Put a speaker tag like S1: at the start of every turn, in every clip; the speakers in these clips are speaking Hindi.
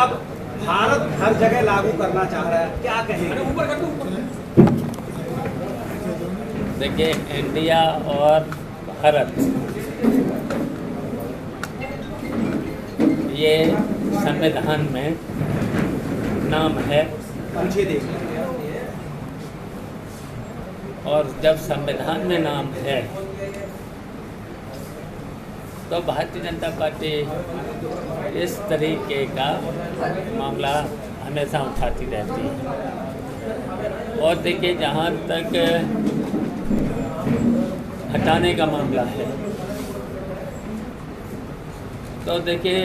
S1: अब भारत हर जगह लागू करना चाह रहा है, क्या कहेंगे?
S2: देखिए, इंडिया और भारत ये संविधान में नाम है,
S1: पीछे देखिए।
S2: और जब संविधान में नाम है तो भारतीय जनता पार्टी इस तरीके का मामला हमेशा उठाती रहती है। और देखिए, जहाँ तक हटाने का मामला है तो देखिए,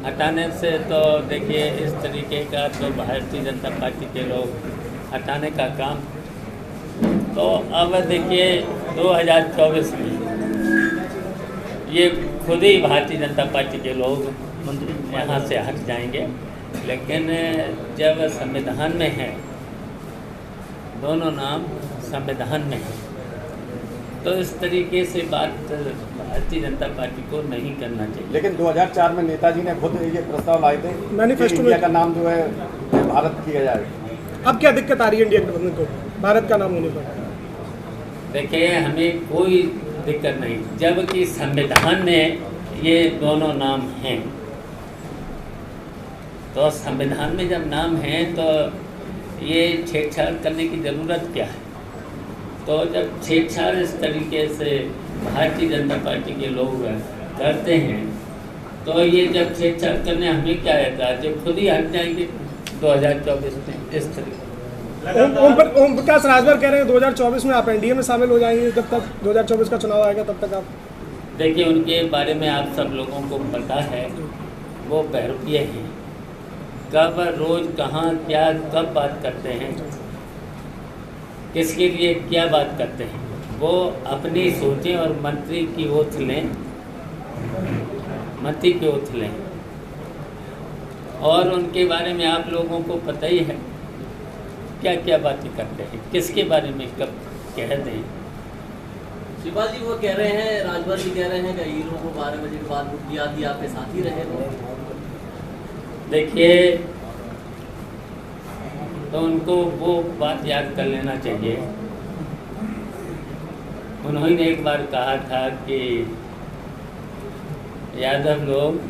S2: हटाने से तो देखिए इस तरीके का तो भारतीय जनता पार्टी के लोग हटाने का काम, तो अब देखिए 2024 में ये खुद ही भारतीय जनता पार्टी के लोग यहाँ से हट जाएंगे। लेकिन जब संविधान में है, दोनों नाम संविधान में है, तो इस तरीके से बात भारतीय जनता पार्टी को नहीं करना चाहिए।
S3: लेकिन 2004 में नेताजी ने खुद ये प्रस्ताव लाए थे,
S4: मैनिफेस्टो
S3: इंडिया
S4: में
S3: का नाम जो है भारत किया जाए।
S4: अब क्या दिक्कत आ रही है इंडिया गठबंधन को भारत का नाम होने पर?
S2: देखिए, हमें कोई दिक्कत नहीं, जबकि संविधान में ये दोनों नाम हैं। तो संविधान में जब नाम है तो ये छेड़छाड़ करने की ज़रूरत क्या है? तो जब छेड़छाड़ इस तरीके से भारतीय जनता पार्टी के लोग करते हैं, तो ये जब छेड़छाड़ करने हमें क्या एतराज़, जब खुद ही हट जाएंगे 2024 में इस तरीके।
S4: ओम प्रकाश राजभर कह रहे हैं 2024 में आप एनडीए में शामिल हो जाएंगे, जब तक 2024 का चुनाव आएगा तब तक आप।
S2: देखिए, उनके बारे में आप सब लोगों को पता है, वो बहरूपिये हैं। कब, रोज़, कहाँ, क्या, कब बात करते हैं, किसके लिए क्या बात करते हैं, वो अपनी सोचें और मंत्री की ओथ लें, मंत्री की ओथ लें। और उनके बारे में आप लोगों को पता ही है क्या क्या बातें करते हैं, किसके बारे में कब कहते हैं।
S5: शिवपाल जी वो कह रहे हैं, राजभर जी कह रहे हैं कि हीरो को 12 बजे के बाद बुक किया थी, आपके साथ ही रहे वो।
S2: देखिए, तो उनको वो बात याद कर लेना चाहिए। उन्होंने एक बार कहा था कि यादव लोग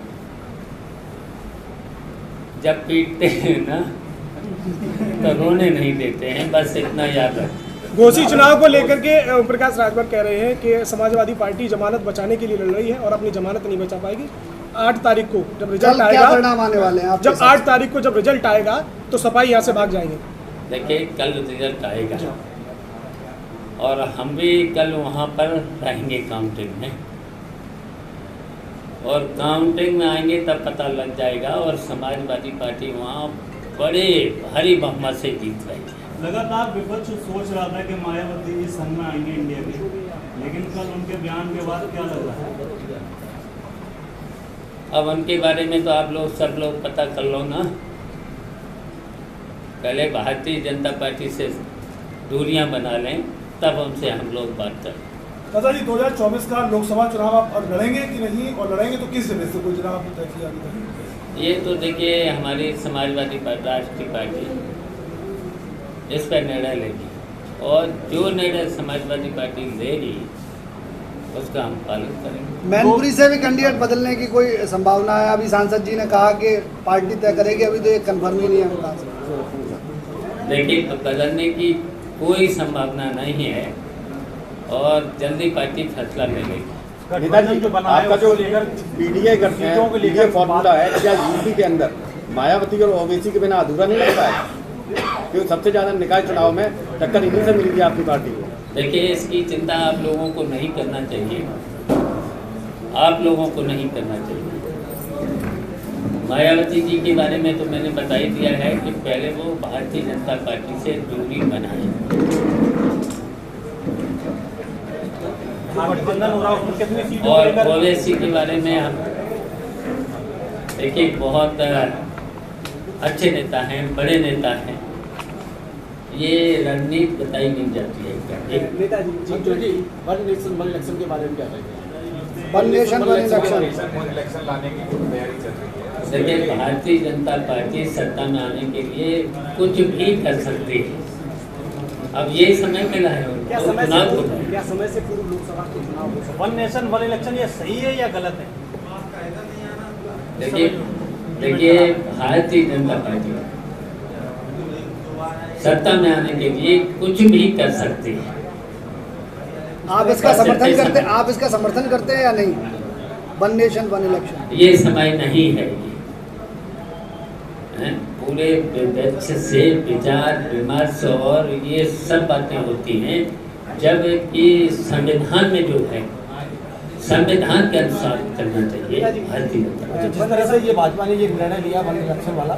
S2: जब पीटते हैं ना तो रोने नहीं देते हैं, बस इतना याद रखें।
S4: घोसी चुनाव को लेकर के ओम प्रकाश राजभर कह रहे हैं कि समाजवादी पार्टी जमानत बचाने के लिए लड़ रही है और अपनी जमानत नहीं बचा पाएगी। 8 तारीख को जब रिजल्ट आएगा,
S6: परिणाम आने वाले हैं
S4: जब 8 तारीख को जब रिजल्ट आएगा तो सपाई यहाँ से भाग जाएंगे।
S2: देखिए, कल रिजल्ट आएगा और हम भी कल वहाँ पर रहेंगे काउंटिंग में, और काउंटिंग में आएंगे तब पता लग जाएगा। और समाजवादी पार्टी वहाँ बड़े भारी बहुमत से जीत रही है।
S7: लगातार विपक्ष सोच रहा था कि मायावती जी संघ में आएंगे इंडिया के, लेकिन कल उनके बयान के बाद क्या लग रहा है?
S2: अब उनके बारे में तो आप लोग सब लोग पता कर लो ना। पहले भारतीय जनता पार्टी से दूरियां बना लें, तब उनसे हम लोग बात करें।
S8: दादा जी, 2024 का लोकसभा चुनाव आप अब लड़ेंगे कि नहीं, और लड़ेंगे तो किस जगह से, कोई चुनाव आपने तय किया अभी तक?
S2: ये तो देखिए, हमारी समाजवादी पार्टी, राष्ट्रीय पार्टी इस पर निर्णय लेगी, और जो निर्णय समाजवादी पार्टी लेगी उसका हम पालन करेंगे।
S6: मैनपुरी से भी कैंडिडेट बदलने की कोई संभावना है? अभी सांसद जी ने कहा कि पार्टी तय करेगी, अभी तो ये कन्फर्म ही नहीं है उनका।
S2: देखिए, बदलने की कोई संभावना नहीं है और जल्दी पार्टी फैसला ले लेगी।
S3: नेताजी, आपका जो पीडीए फॉर्मूला है, क्या यूपी के अंदर मायावती और ओवैसी के बिना अधूरा नहीं लगता है? क्योंकि सबसे ज़्यादा निकाय चुनाव में टक्कर इन्हीं से मिली थी आपकी पार्टी को।
S2: देखिए, इसकी चिंता आप लोगों को नहीं करना चाहिए, आप लोगों को नहीं करना चाहिए। मायावती जी के बारे में तो मैंने बता ही दिया है कि पहले वो भारतीय जनता पार्टी से दूरी बनाए। और ओवैसी के बारे में हम देखिए, बहुत अच्छे नेता हैं, बड़े नेता हैं, ये रणनीति बताई नहीं जाती है।
S1: Netaji, one nation one election के बारे में क्या कहेंगे?
S6: One nation one election
S9: election लाने की तैयारी चल रही है।
S2: देखिए भारतीय जनता पार्टी सत्ता में आने के लिए कुछ भी कर सकती है। अब ये समय मिला है
S1: क्या
S2: उनको,
S1: समय
S2: चुनाव
S1: से
S2: होना है।
S1: क्या समय से पूर्व लोकसभा के चुनाव हो सकते
S9: वन नेशन वन इलेक्शन ये सही है या गलत है?
S2: देखिए भारतीय जनता पार्टी सत्ता में आने के लिए कुछ भी कर सकती है।
S6: आप इसका समर्थन करते हैं या नहीं? वन नेशन वन इलेक्शन
S2: ये समय नहीं है हैं? पूरे विपक्ष से विचार विमर्श और ये सब बातें होती हैं जब कि संविधान में जो है संविधान के अनुसार चलना चाहिए भारतीय जनता पार्टी।
S9: जिस तरह से ये भाजपा ने ये निर्णय लिया वन इलेक्शन वाला,